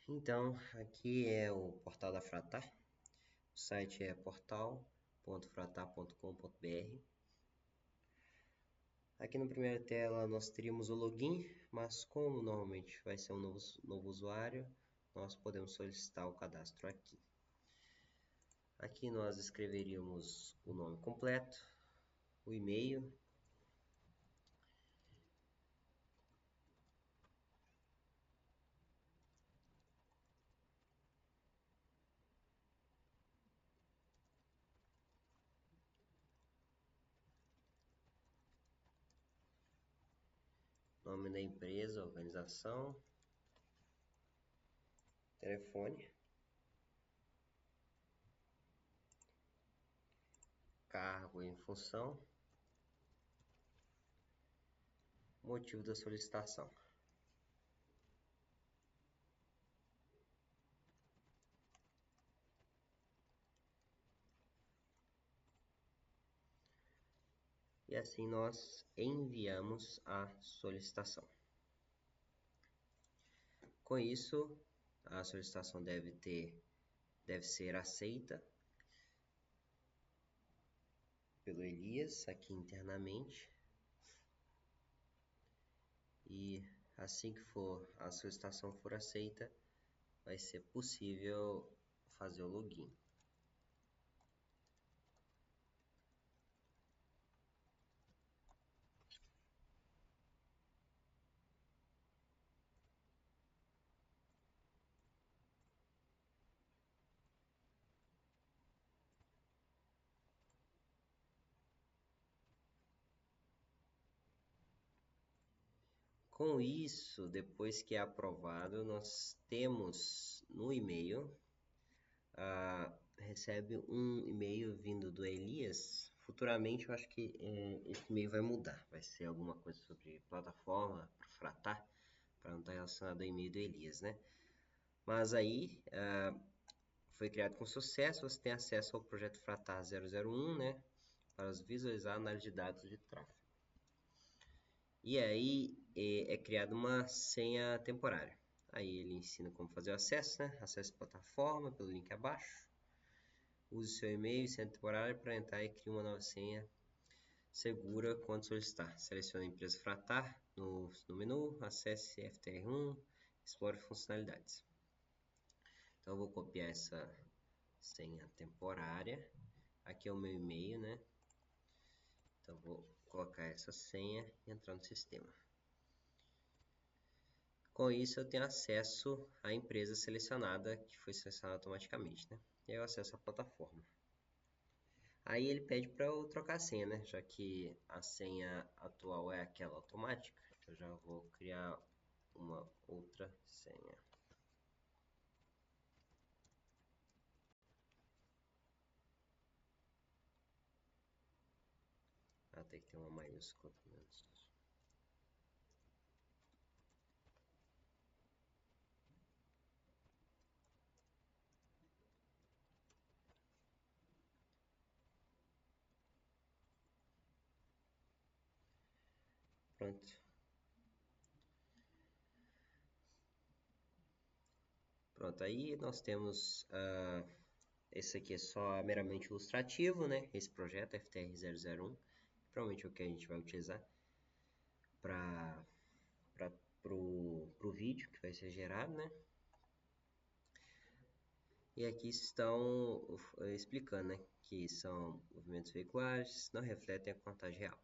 Então, aqui é o portal da Fratar. O site é portal.fratar.com.br. Aqui na primeira tela nós teríamos o login, mas como normalmente vai ser um novo usuário, nós podemos solicitar o cadastro aqui. Aqui nós escreveríamos o nome completo, o e-mail, nome da empresa, organização, telefone, cargo em função, motivo da solicitação. E assim nós enviamos a solicitação. Com isso, a solicitação deve ser aceita pelo Elias aqui internamente. E assim que a solicitação for aceita, vai ser possível fazer o login. Com isso, depois que é aprovado, nós temos no e-mail, recebe um e-mail vindo do Elias. Futuramente eu acho que esse e-mail vai mudar, vai ser alguma coisa sobre plataforma para Fratar, para não estar relacionado ao e-mail do Elias, né? Mas aí foi criado com sucesso, você tem acesso ao projeto Fratar 001, né? Para visualizar a análise de dados de tráfego. E aí é criada uma senha temporária. Aí ele ensina como fazer o acesso, né? Acesse a plataforma pelo link abaixo. Use seu e-mail e senha temporária para entrar e criar uma nova senha segura quando solicitar. Selecione a empresa Fratar no menu, acesse FTR1, explore funcionalidades. Então eu vou copiar essa senha temporária. Aqui é o meu e-mail, né? Então vou colocar essa senha e entrar no sistema. Com isso eu tenho acesso à empresa selecionada, que foi selecionada automaticamente, né? E eu acesso a plataforma. Aí ele pede para eu trocar a senha, né? Já que a senha atual é aquela automática, eu já vou criar uma outra senha. Tem que ter uma maiúscula pelo menos. Pronto. Pronto, aí nós temos... esse aqui é só meramente ilustrativo, né? Esse projeto FTR001. Provavelmente é o que a gente vai utilizar para o vídeo que vai ser gerado, né? E aqui estão explicando, né, que são movimentos veiculares, não refletem a contagem real.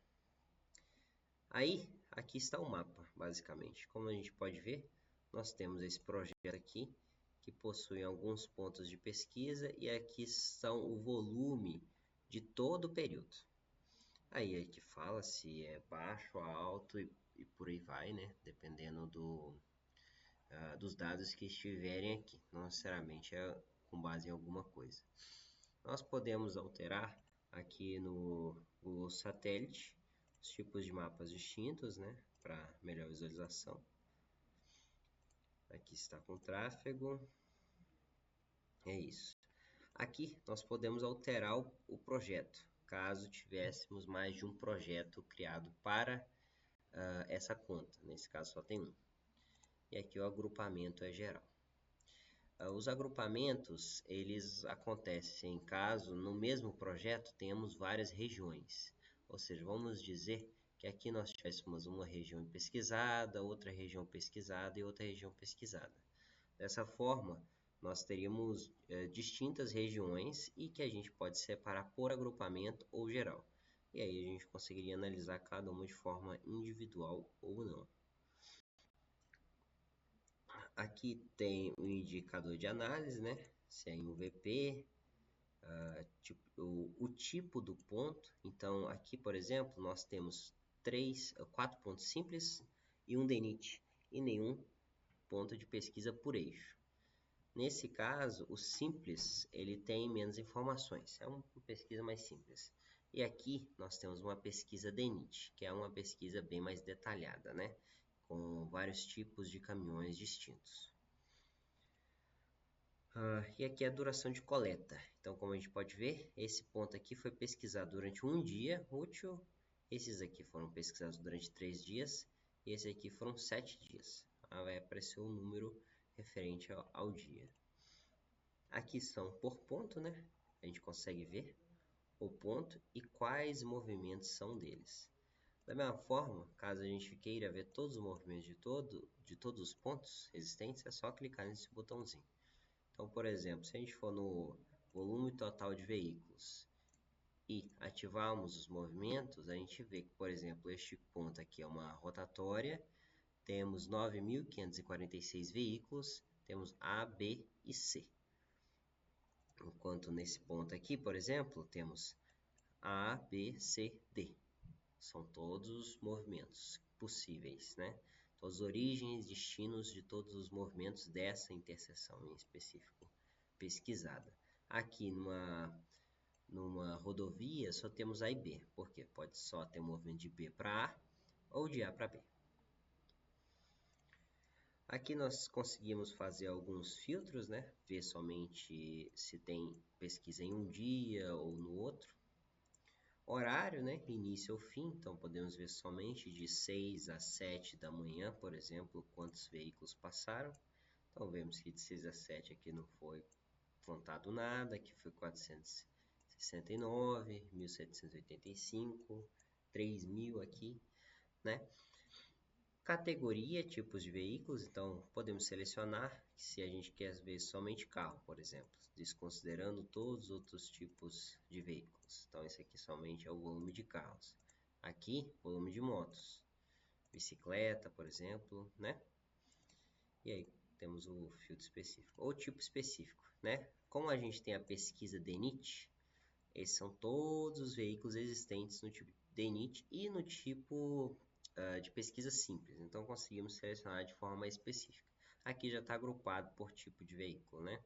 Aí, aqui está o mapa, basicamente. Como a gente pode ver, nós temos esse projeto aqui, que possui alguns pontos de pesquisa, e aqui estão o volume de todo o período. Aí aqui fala se é baixo ou alto e por aí vai, né, dependendo dos dados que estiverem aqui. Não necessariamente é com base em alguma coisa. Nós podemos alterar aqui no Google Satélite os tipos de mapas distintos, né, para melhor visualização. Aqui está com tráfego. É isso. Aqui nós podemos alterar o projeto, caso tivéssemos mais de um projeto criado para essa conta. Nesse caso só tem um. E aqui o agrupamento é geral. Os agrupamentos, eles acontecem caso no mesmo projeto tenhamos várias regiões. Ou seja, vamos dizer que aqui nós tivéssemos uma região pesquisada, outra região pesquisada e outra região pesquisada. Dessa forma, nós teríamos distintas regiões e que a gente pode separar por agrupamento ou geral. E aí a gente conseguiria analisar cada uma de forma individual ou não. Aqui tem o indicador de análise, né? Se é em UVP, o tipo do ponto. Então, aqui, por exemplo, nós temos 4 pontos simples e um DENIT, e nenhum ponto de pesquisa por eixo. Nesse caso, o simples ele tem menos informações, é uma pesquisa mais simples. E aqui nós temos uma pesquisa DENIT, que é uma pesquisa bem mais detalhada, né? Com vários tipos de caminhões distintos. E aqui é a duração de coleta. Então, como a gente pode ver, esse ponto aqui foi pesquisado durante um dia útil, esses aqui foram pesquisados durante 3 dias, e esse aqui foram 7 dias. Vai aparecer o número referente ao dia. Aqui são por ponto, né? A gente consegue ver o ponto e quais movimentos são deles. Da mesma forma, caso a gente queira ver todos os movimentos de todos os pontos existentes, é só clicar nesse botãozinho. Então, por exemplo, se a gente for no volume total de veículos e ativarmos os movimentos, a gente vê que, por exemplo, este ponto aqui é uma rotatória, temos 9.546 veículos, temos A, B e C. Enquanto nesse ponto aqui, por exemplo, temos A, B, C, D. São todos os movimentos possíveis, né? As origens, destinos de todos os movimentos dessa interseção em específico pesquisada. Aqui numa rodovia só temos A e B, porque pode só ter movimento de B para A ou de A para B. Aqui nós conseguimos fazer alguns filtros, né? Ver somente se tem pesquisa em um dia ou no outro. Horário, né? Início ou fim, então podemos ver somente de 6 a 7 da manhã, por exemplo, quantos veículos passaram. Então vemos que de 6 a 7 aqui não foi contado nada, aqui foi 469, 1785, 3000 aqui, né? Categoria, tipos de veículos, então podemos selecionar se a gente quer ver somente carro, por exemplo, desconsiderando todos os outros tipos de veículos. Então esse aqui somente é o volume de carros. Aqui, volume de motos, bicicleta, por exemplo, né? E aí temos o filtro específico, ou tipo específico, né? Como a gente tem a pesquisa DENIT, esses são todos os veículos existentes no tipo DENIT e no tipo de pesquisa simples. Então conseguimos selecionar de forma mais específica. Aqui já está agrupado por tipo de veículo, né?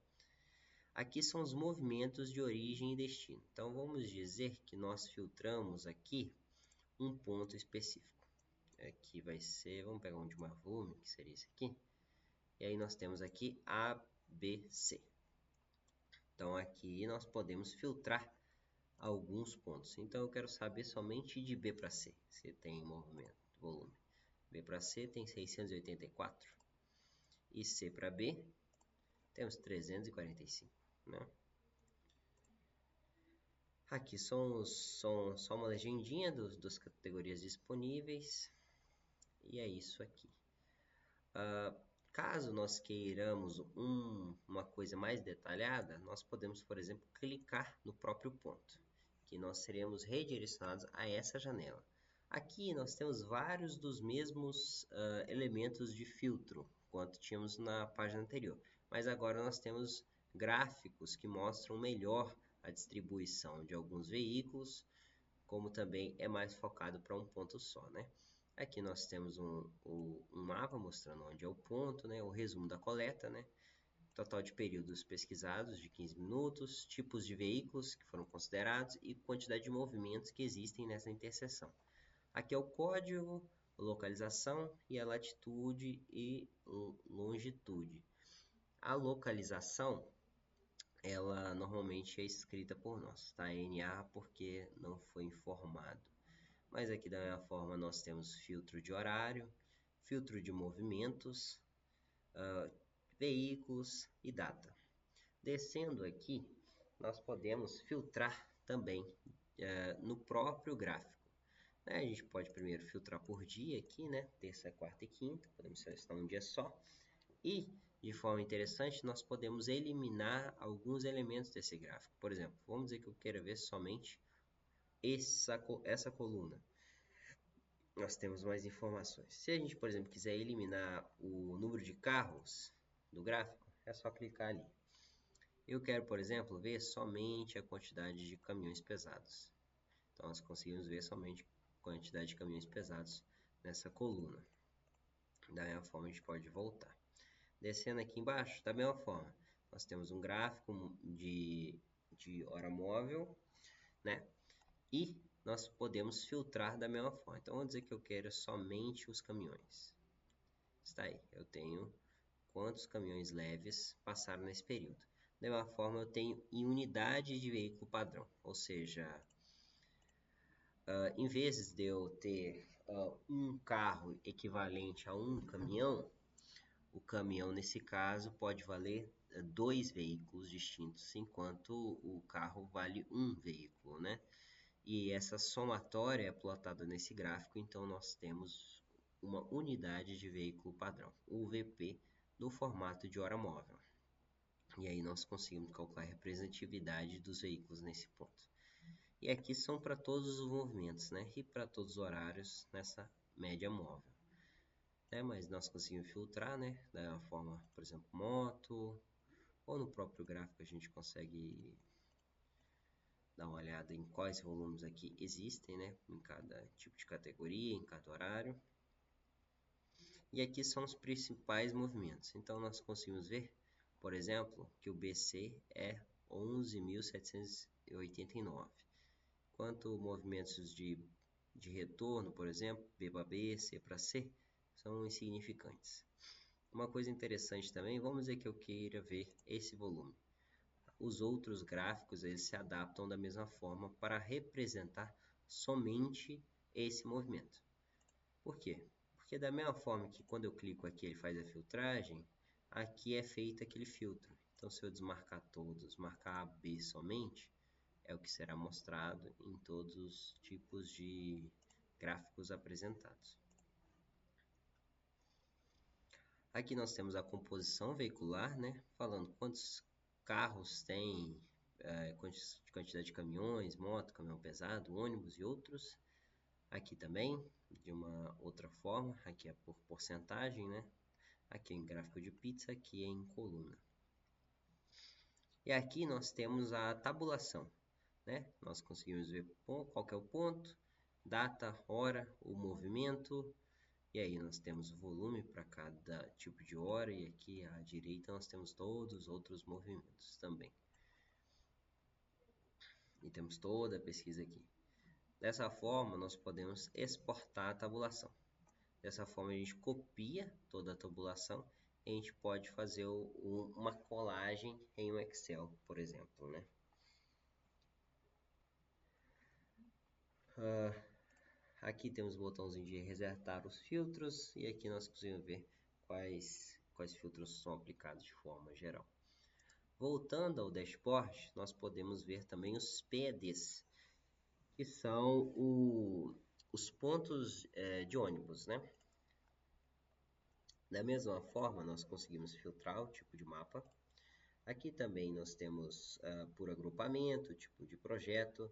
Aqui são os movimentos de origem e destino. Então vamos dizer que nós filtramos aqui um ponto específico. Aqui vai ser, vamos pegar um de maior volume, que seria esse aqui. E aí nós temos aqui A, B, C. Então aqui nós podemos filtrar alguns pontos. Então eu quero saber somente de B para C, se tem movimento, volume. B para C tem 684 e C para B temos 345, né? Aqui são só uma legendinha das categorias disponíveis e é isso aqui. Caso nós queiramos uma coisa mais detalhada, nós podemos, por exemplo, clicar no próprio ponto, que nós seremos redirecionados a essa janela. Aqui nós temos vários dos mesmos elementos de filtro, quanto tínhamos na página anterior, mas agora nós temos gráficos que mostram melhor a distribuição de alguns veículos, como também é mais focado para um ponto só, né? Aqui nós temos um mapa mostrando onde é o ponto, né? O resumo da coleta, né? Total de períodos pesquisados de 15 minutos, tipos de veículos que foram considerados e quantidade de movimentos que existem nessa interseção. Aqui é o código, localização e a latitude e longitude. A localização, ela normalmente é escrita por nós, tá? NA porque não foi informado. Mas aqui da mesma forma nós temos filtro de horário, filtro de movimentos, veículos e data. Descendo aqui, nós podemos filtrar também no próprio gráfico. A gente pode primeiro filtrar por dia aqui, né? Terça, quarta e quinta, podemos selecionar um dia só. E, de forma interessante, nós podemos eliminar alguns elementos desse gráfico. Por exemplo, vamos dizer que eu queira ver somente essa coluna. Nós temos mais informações. Se a gente, por exemplo, quiser eliminar o número de carros do gráfico, é só clicar ali. Eu quero, por exemplo, ver somente a quantidade de caminhões pesados. Então, nós conseguimos ver somente a quantidade de caminhões pesados nessa coluna. Da mesma forma, a gente pode voltar. Descendo aqui embaixo, da mesma forma, nós temos um gráfico de hora móvel, né? E nós podemos filtrar da mesma forma. Então, vamos dizer que eu quero somente os caminhões. Está aí, eu tenho quantos caminhões leves passaram nesse período. Da mesma forma, eu tenho em unidade de veículo padrão, ou seja, em vez de eu ter um carro equivalente a um caminhão, o caminhão, nesse caso, pode valer 2 veículos distintos, enquanto o carro vale um veículo, né? E essa somatória é plotada nesse gráfico, então nós temos uma unidade de veículo padrão, UVP, no formato de hora móvel. E aí nós conseguimos calcular a representatividade dos veículos nesse ponto. E aqui são para todos os movimentos, né? E para todos os horários nessa média móvel. Mas nós conseguimos filtrar, né? Da forma, por exemplo, moto, ou no próprio gráfico a gente consegue dar uma olhada em quais volumes aqui existem, né? Em cada tipo de categoria, em cada horário. E aqui são os principais movimentos. Então nós conseguimos ver, por exemplo, que o BC é 11.789. Quanto movimentos de retorno, por exemplo, B para B, C para C, são insignificantes. Uma coisa interessante também, vamos dizer que eu queira ver esse volume. Os outros gráficos eles se adaptam da mesma forma para representar somente esse movimento. Por quê? Porque da mesma forma que quando eu clico aqui ele faz a filtragem, aqui é feito aquele filtro. Então se eu desmarcar todos, marcar A, B somente, é o que será mostrado em todos os tipos de gráficos apresentados. Aqui nós temos a composição veicular, né? Falando quantos carros tem, quantidade de caminhões, moto, caminhão pesado, ônibus e outros. Aqui também, de uma outra forma, aqui é por porcentagem, né? Aqui é em gráfico de pizza, aqui é em coluna. E aqui nós temos a tabulação, né? Nós conseguimos ver qual que é o ponto, data, hora, o movimento. E aí nós temos o volume para cada tipo de hora e aqui à direita nós temos todos os outros movimentos também. E temos toda a pesquisa aqui. Dessa forma nós podemos exportar a tabulação. Dessa forma a gente copia toda a tabulação e a gente pode fazer uma colagem em um Excel, por exemplo, né? Aqui temos o botãozinho de resetar os filtros e aqui nós conseguimos ver quais filtros são aplicados de forma geral. Voltando ao dashboard, nós podemos ver também os PEDs, que são os pontos de ônibus, né? Da mesma forma, nós conseguimos filtrar o tipo de mapa. Aqui também nós temos por agrupamento, tipo de projeto,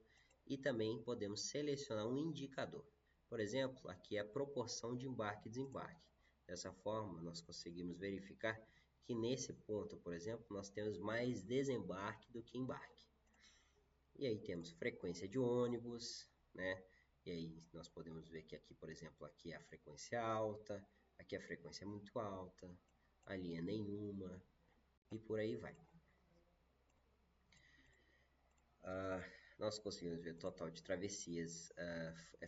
e também podemos selecionar um indicador. Por exemplo, aqui é a proporção de embarque e desembarque. Dessa forma, nós conseguimos verificar que nesse ponto, por exemplo, nós temos mais desembarque do que embarque. E aí temos frequência de ônibus, né? E aí nós podemos ver que aqui, por exemplo, aqui é a frequência alta, aqui a frequência é muito alta, ali é nenhuma, e por aí vai. Nós conseguimos ver o total de travessias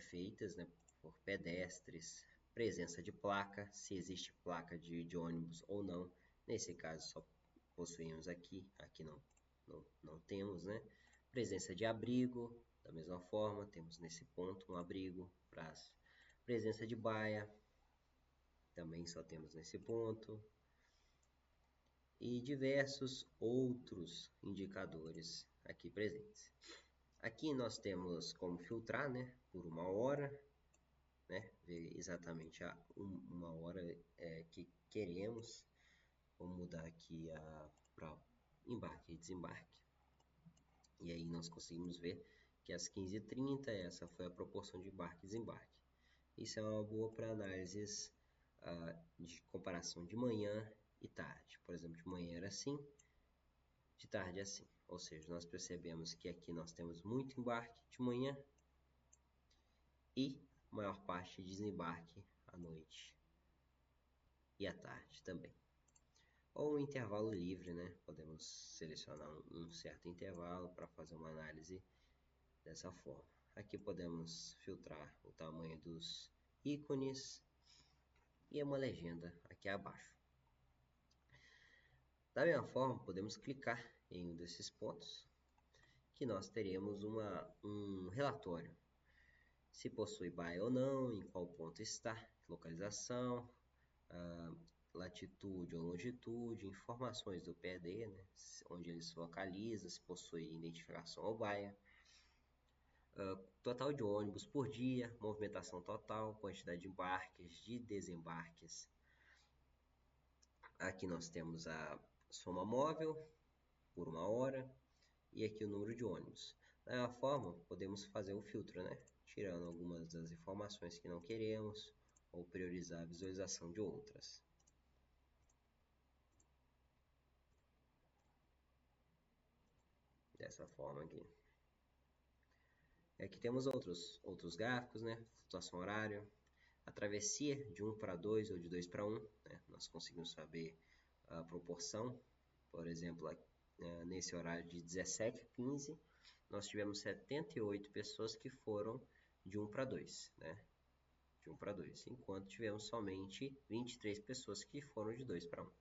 feitas, né, por pedestres, presença de placa, se existe placa de ônibus ou não. Nesse caso só possuímos aqui não temos, né? Presença de abrigo, da mesma forma, temos nesse ponto um abrigo. Presença de baia, também só temos nesse ponto. e diversos outros indicadores aqui presentes. Aqui nós temos como filtrar, né, por uma hora, né, ver exatamente uma hora que queremos. Vou mudar aqui para embarque e desembarque. E aí nós conseguimos ver que às 15h30 essa foi a proporção de embarque e desembarque. Isso é uma boa para análises de comparação de manhã e tarde. Por exemplo, de manhã era assim, de tarde assim. Ou seja, nós percebemos que aqui nós temos muito embarque de manhã e maior parte de desembarque à noite e à tarde também. Ou um intervalo livre, né? Podemos selecionar um certo intervalo para fazer uma análise dessa forma. Aqui podemos filtrar o tamanho dos ícones e uma legenda aqui abaixo. Da mesma forma, podemos clicar em um desses pontos que nós teremos um relatório. Se possui baia ou não, em qual ponto está, localização, latitude ou longitude, informações do PD, né, onde ele se localiza, se possui identificação ou baia, total de ônibus por dia, movimentação total, quantidade de embarques, de desembarques. Aqui nós temos a soma móvel por uma hora e aqui o número de ônibus. Da mesma forma, podemos fazer o filtro, né? Tirando algumas das informações que não queremos ou priorizar a visualização de outras. Dessa forma aqui. Aqui temos outros gráficos, né? Flutuação horária, a travessia de 1 para 2 ou de 2 para 1, né? Nós conseguimos saber a proporção. Por exemplo, nesse horário de 17h15, nós tivemos 78 pessoas que foram de 1 para 2, né? De 1 para 2, enquanto tivemos somente 23 pessoas que foram de 2 para 1.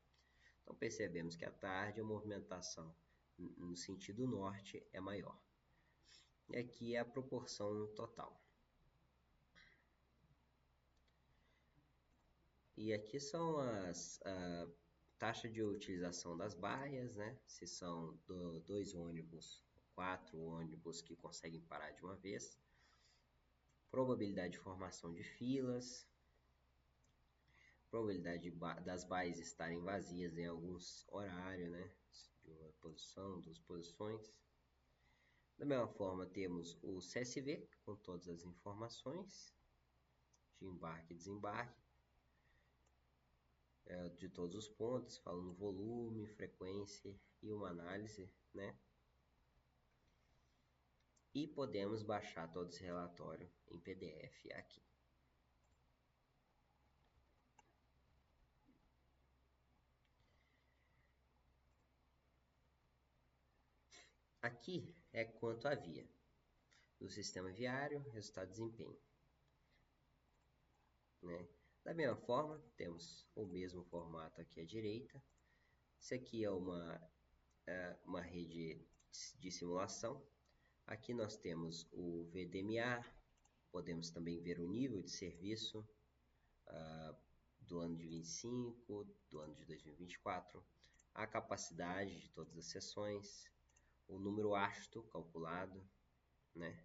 Então percebemos que à tarde a movimentação no sentido norte é maior. E aqui é a proporção total. E aqui são a taxa de utilização das baias, né? Se são 2 ônibus, 4 ônibus que conseguem parar de uma vez. Probabilidade de formação de filas. Probabilidade das baias estarem vazias em alguns horários, né? De uma posição, 2 posições. Da mesma forma, temos o CSV com todas as informações de embarque e desembarque, de todos os pontos, falando volume, frequência e uma análise, né? E podemos baixar todo esse relatório em PDF aqui. Aqui é quanto à via do sistema viário, resultado de desempenho, né? Da mesma forma, temos o mesmo formato aqui à direita. Isso aqui é uma rede de simulação. Aqui nós temos o VDMA, podemos também ver o nível de serviço do ano de 25, do ano de 2024, a capacidade de todas as sessões, o número ASTO calculado, né?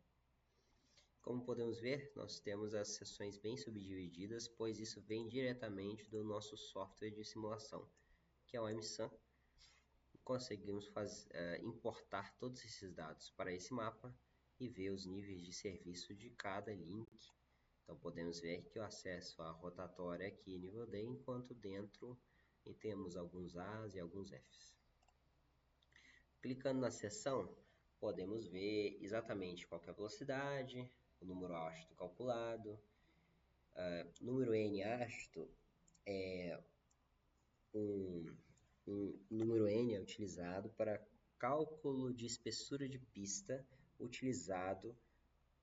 Como podemos ver, nós temos as sessões bem subdivididas, pois isso vem diretamente do nosso software de simulação, que é o MSAM. Conseguimos importar todos esses dados para esse mapa e ver os níveis de serviço de cada link. Então podemos ver que o acesso à rotatória aqui é nível D, enquanto dentro temos alguns A's e alguns F's. Clicando na seção, podemos ver exatamente qual é a velocidade, o número ASTO calculado. Número N ASTO é um número N é utilizado para cálculo de espessura de pista utilizado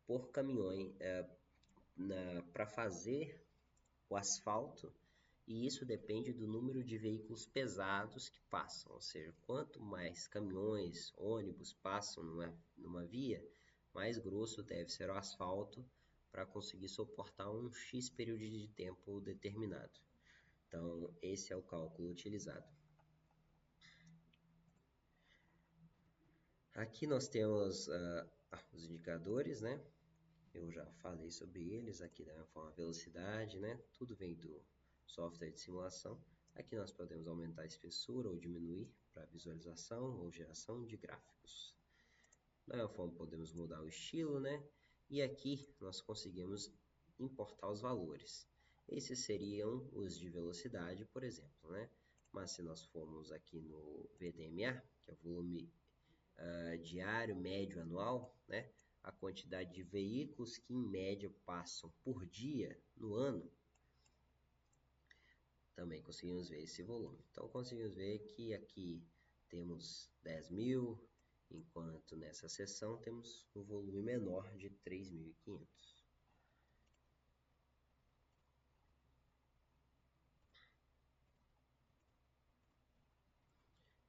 por caminhões para fazer o asfalto, e isso depende do número de veículos pesados que passam, ou seja, quanto mais caminhões, ônibus passam numa via, mais grosso deve ser o asfalto para conseguir suportar um X período de tempo determinado. Então, esse é o cálculo utilizado. Aqui nós temos os indicadores, né? Eu já falei sobre eles aqui da forma velocidade, né? Tudo vem do software de simulação. Aqui nós podemos aumentar a espessura ou diminuir para visualização ou geração de gráficos. Da mesma forma podemos mudar o estilo, né? E aqui nós conseguimos importar os valores. Esses seriam os de velocidade, por exemplo, né? Mas se nós formos aqui no VDMA, que é o volume diário, médio, anual, né? A quantidade de veículos que em média passam por dia no ano, também conseguimos ver esse volume. Então conseguimos ver que aqui temos 10.000, enquanto nessa seção temos um volume menor de 3.500.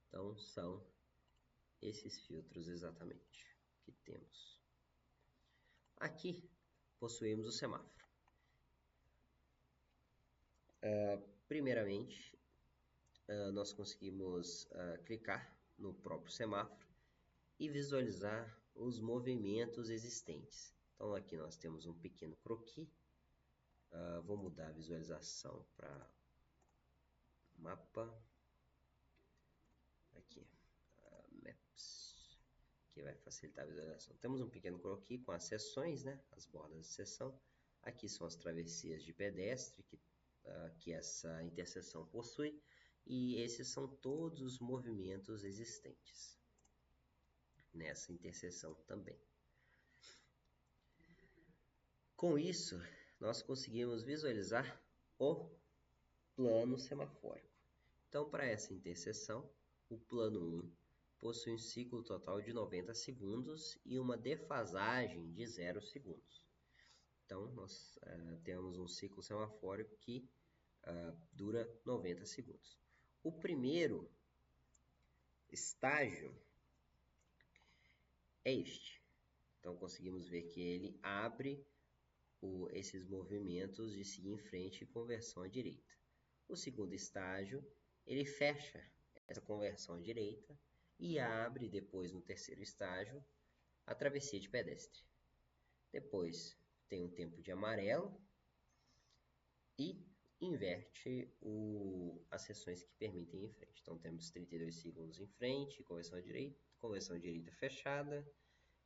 Então são esses filtros exatamente que temos. Aqui possuímos o semáforo. Primeiramente, nós conseguimos clicar no próprio semáforo e visualizar os movimentos existentes. Então aqui nós temos um pequeno croquis. Vou mudar a visualização para mapa. Aqui, Maps, que vai facilitar a visualização. Temos um pequeno croquis com as seções, né? As bordas de seção. Aqui são as travessias de pedestre que essa interseção possui. E esses são todos os movimentos existentes nessa interseção também. Com isso, nós conseguimos visualizar o plano semafórico. Então, para essa interseção, o plano 1 possui um ciclo total de 90 segundos e uma defasagem de 0 segundos. Então, nós temos um ciclo semafórico que dura 90 segundos. O primeiro estágio é este. Então, conseguimos ver que ele abre esses movimentos de seguir em frente e conversão à direita. O segundo estágio, ele fecha essa conversão à direita e abre depois, no terceiro estágio, a travessia de pedestre. Depois tem um tempo de amarelo e inverte as seções que permitem ir em frente. Então temos 32 segundos em frente, conversão à direita fechada,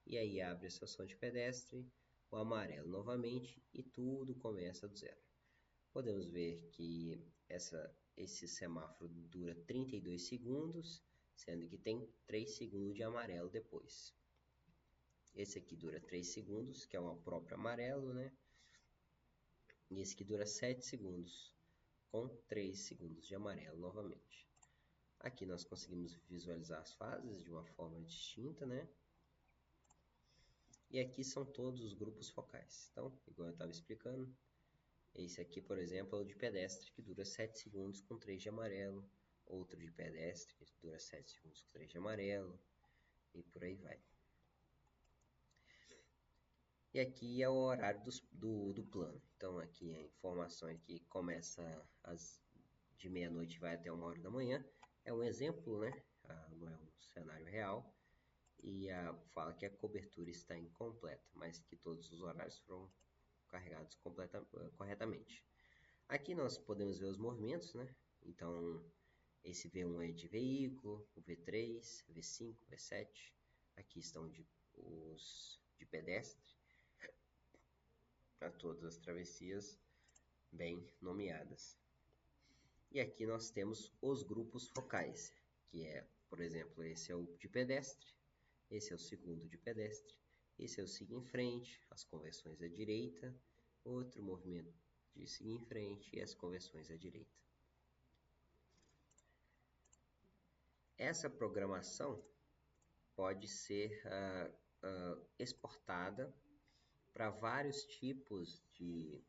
e aí abre a seção de pedestre, o amarelo novamente e tudo começa do zero. Podemos ver que esse semáforo dura 32 segundos, sendo que tem 3 segundos de amarelo depois. Esse aqui dura 3 segundos, que é o próprio amarelo, né? E esse aqui dura 7 segundos, com 3 segundos de amarelo novamente. Aqui nós conseguimos visualizar as fases de uma forma distinta, né? E aqui são todos os grupos focais. Então, igual eu estava explicando, esse aqui, por exemplo, é o de pedestre, que dura 7 segundos com 3 de amarelo. Outro de pedestre, que dura 7 segundos com 3 de amarelo. E por aí vai. E aqui é o horário do plano. Então, aqui a informação é que começa de meia-noite e vai até 1h da manhã. É um exemplo, né? Não é um cenário real. E fala que a cobertura está incompleta, mas que todos os horários foram carregados corretamente. Aqui nós podemos ver os movimentos, né? Então, esse V1 é de veículo, o V3, V5, V7. Aqui estão os de pedestre, para todas as travessias bem nomeadas. E aqui nós temos os grupos focais, que é, por exemplo, esse é o de pedestre, esse é o segundo de pedestre, esse é o seguir em frente, as conversões à direita, outro movimento de seguir em frente e as conversões à direita. Essa programação pode ser exportada para vários tipos de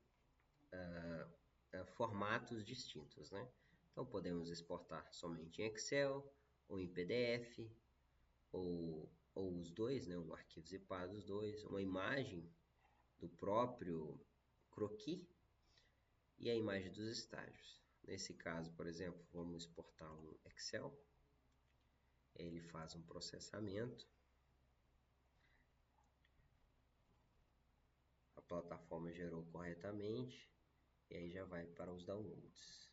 formatos distintos, né? Então podemos exportar somente em Excel, ou em PDF, ou os dois, né? Um arquivo zipado, os dois, uma imagem do próprio croquis e a imagem dos estágios. Nesse caso, por exemplo, vamos exportar um Excel. Ele faz um processamento plataforma gerou corretamente, e aí já vai para os downloads.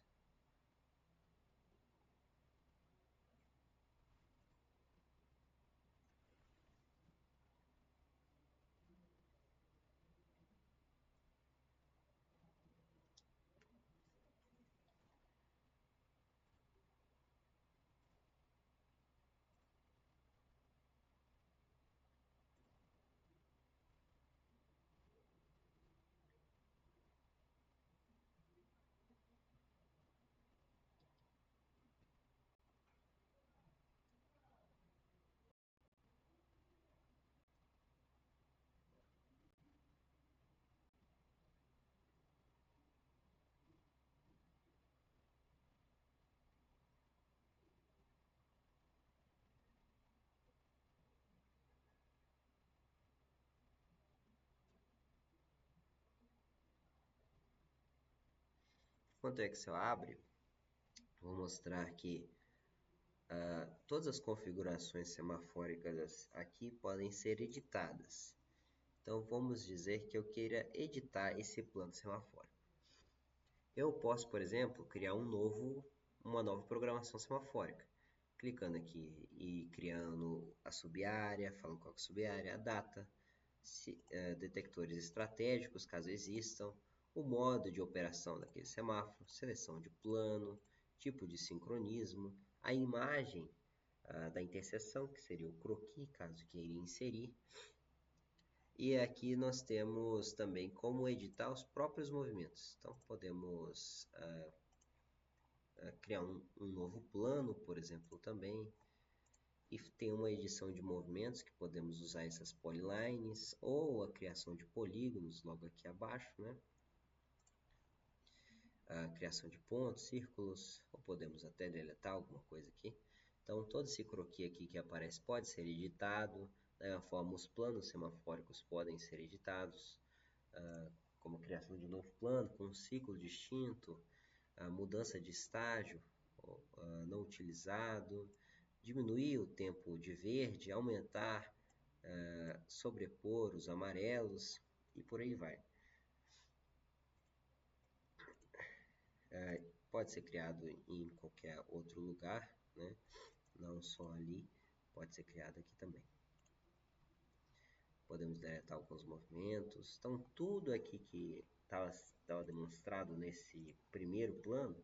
Quando o Excel abre, vou mostrar que todas as configurações semafóricas aqui podem ser editadas. Então vamos dizer que eu queira editar esse plano semafórico. Eu posso, por exemplo, criar uma nova programação semafórica. Clicando aqui e criando a sub-área, falando qual é a sub-área, a data, detectores estratégicos, caso existam, o modo de operação daquele semáforo, seleção de plano, tipo de sincronismo, a imagem da interseção, que seria o croquis, caso queira inserir. E aqui nós temos também como editar os próprios movimentos. Então podemos criar um novo plano, por exemplo, também. E tem uma edição de movimentos que podemos usar essas polylines ou a criação de polígonos logo aqui abaixo, né? A criação de pontos, círculos, ou podemos até deletar alguma coisa aqui. Então todo esse croquis aqui que aparece pode ser editado, da mesma forma os planos semafóricos podem ser editados, como criação de novo plano com um ciclo distinto, a mudança de estágio não utilizado, diminuir o tempo de verde, aumentar, sobrepor os amarelos e por aí vai. Pode ser criado em qualquer outro lugar, né? Não só ali, pode ser criado aqui também. Podemos deletar alguns movimentos. Então tudo aqui que estava demonstrado nesse primeiro plano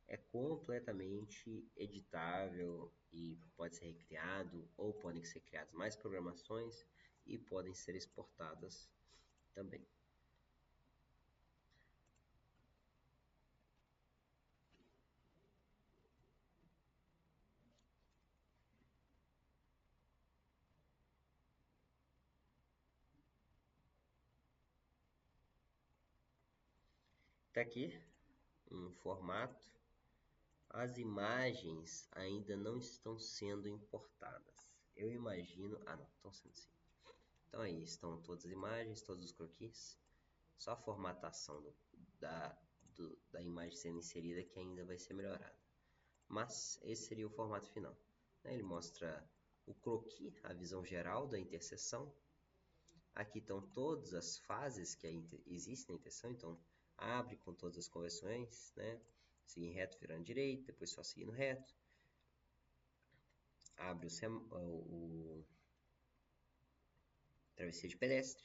é completamente editável e pode ser recriado, ou podem ser criadas mais programações e podem ser exportadas também. Está aqui um formato. As imagens ainda não estão sendo importadas. Eu imagino... Ah, não, estão sendo sim. Então aí estão todas as imagens, todos os croquis. Só a formatação da imagem sendo inserida que ainda vai ser melhorada. Mas esse seria o formato final. Ele mostra o croquis, a visão geral da interseção. Aqui estão todas as fases que existem na interseção. Então, abre com todas as conversões, né? Seguindo reto, virando direito, depois só seguindo reto. Abre o travesseiro de pedestre.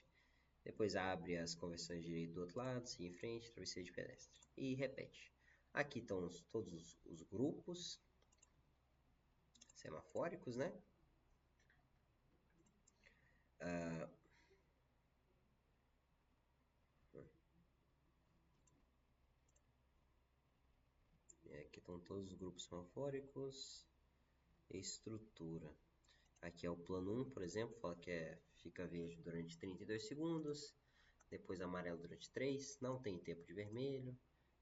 Depois abre as conversões de direito do outro lado, siga em frente, travesseiro de pedestre. E repete. Aqui estão todos os grupos semafóricos, né? Aqui estão todos os grupos semafóricos e estrutura. Aqui é o plano 1, por exemplo, fala que fica verde durante 32 segundos, depois amarelo durante 3, não tem tempo de vermelho,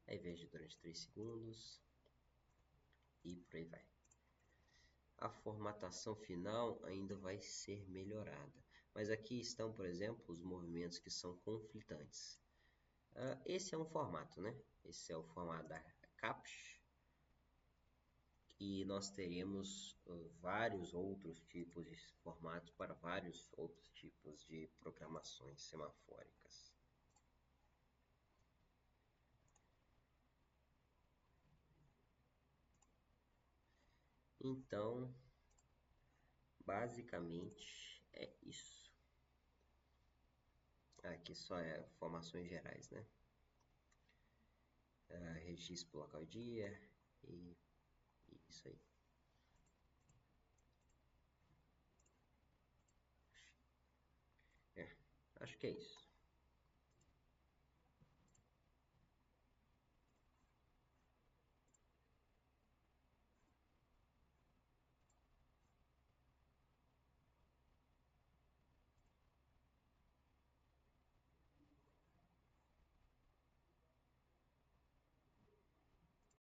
aí verde durante 3 segundos e por aí vai. A formatação final ainda vai ser melhorada, mas aqui estão, por exemplo, os movimentos que são conflitantes. Esse é um formato, né? Esse é o formato da CAPTCH, e nós teremos vários outros tipos de formatos para vários outros tipos de programações semafóricas. Então, basicamente é isso. Aqui só é informações gerais, né? Registro do local dia e isso aí. Acho que é isso.